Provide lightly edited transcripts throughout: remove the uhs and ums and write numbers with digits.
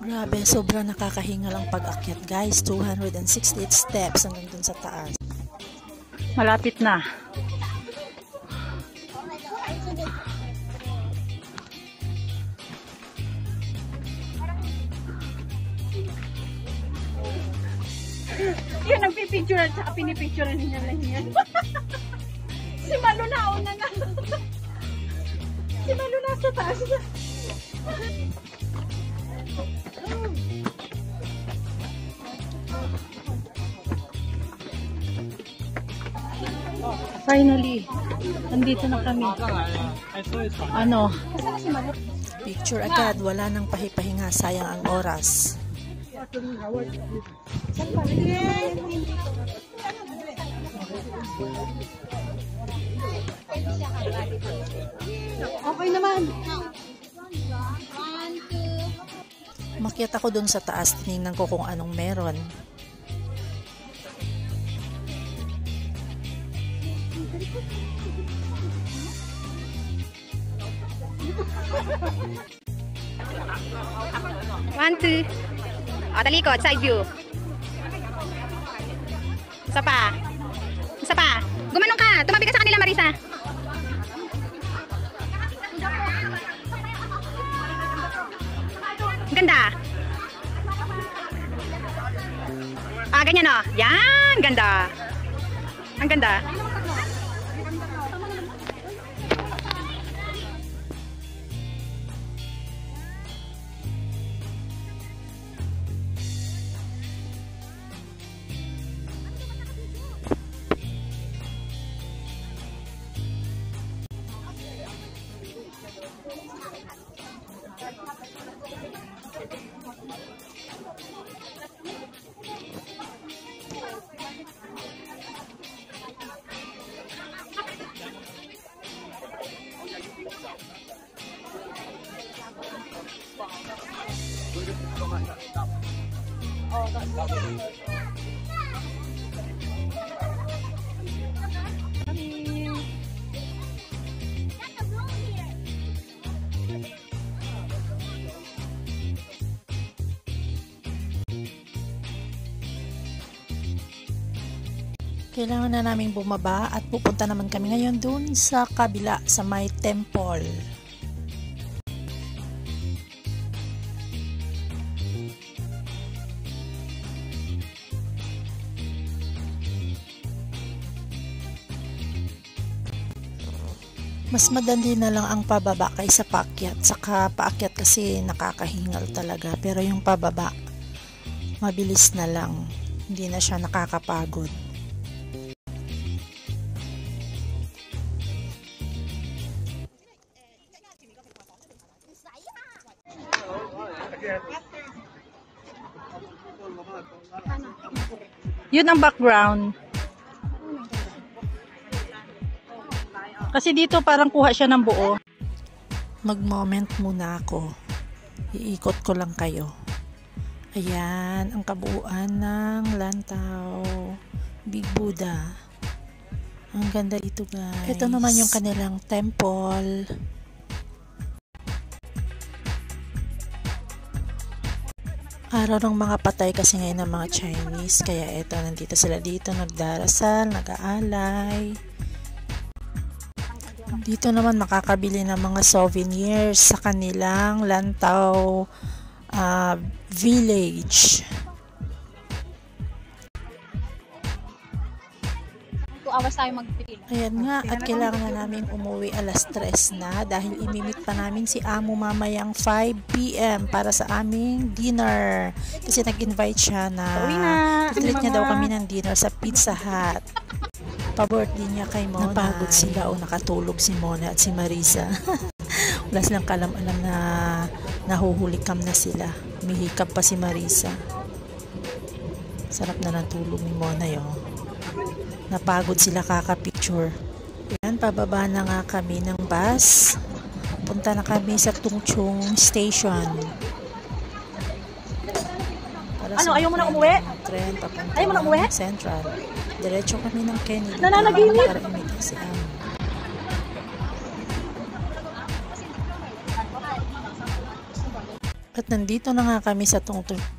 Grabe, sobrang nakakahingal ang pag-akyat guys. 268 steps hanggang dun sa taas. Malapit na. Yan, nagpipicture at saka pinipicture niya lang yan. Si Malo na, una na. Si Malo na sa taas na. Finally, nandito na kami. Ano? Picture agad, wala nang pahipahinga, sayang ang oras. Okay naman. Umakyat ako dun sa taas, tinignan ko kung anong meron. One, two. O, talikod, side view. Isa pa. Isa pa. Gumanong ka. Tumabi ka sa kanila, Marisa. Ganda. Ah, ganyan o. Yan, ganda. Ang ganda. Kailangan na namin bumaba at pupunta naman kami ngayon dun sa kabila sa may temple. Mas madali na lang ang pababa kaysa paakyat. Saka paakyat kasi nakakahingal talaga. Pero yung pababa, mabilis na lang. Hindi na siya nakakapagod. Yun ang background. Kasi dito parang kuha siya ng buo. Mag-moment muna ako. Iikot ko lang kayo. Ayan, ang kabuuan ng Lantaw Big Buddha. Ang ganda ito guys. Ito naman yung kanilang temple. Araw ng mga patay kasi ngayon ng mga Chinese. Kaya eto, nandito sila dito, nagdarasal, nag-aalay. Dito naman makakabili ng mga souvenirs sa kanilang Lantaw village. Awas tayo magpipili. Ayan nga, at kailangan na namin umuwi alas 3 na dahil imimit pa namin si Amo mamayang 5 PM para sa aming dinner. Kasi nag-invite siya na treat niya daw kami ng dinner sa Pizza Hut. Pa-birthday niya kay Mona. Napagod sila o nakatulog si Mona at si Marisa. Wala silang kalam-alam na nahuhulikam na sila. Umihikap pa si Marisa. Sarap na ng tulog ni Mona yun. Napagod sila kakapicture. Ayan, pababa na nga kami ng bus. Punta na kami sa Tung Chung Station. Para para Ano, ayaw mo na umuwi? Tren papunta Ayaw mo na umuwi? ng Central. Diretso kami ng Kennedy Nananaginip? para imita si Amo. At nandito na nga kami sa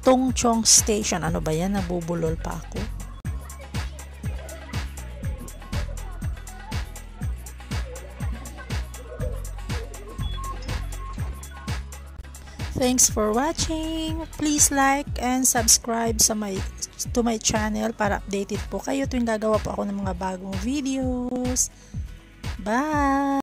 Tungchong Station. Ano ba yan? Nabubulol pa ako. Thanks for watching. Please like and subscribe to my channel para updated po kayo tuwing gagawa po ako ng mga bagong videos. Bye!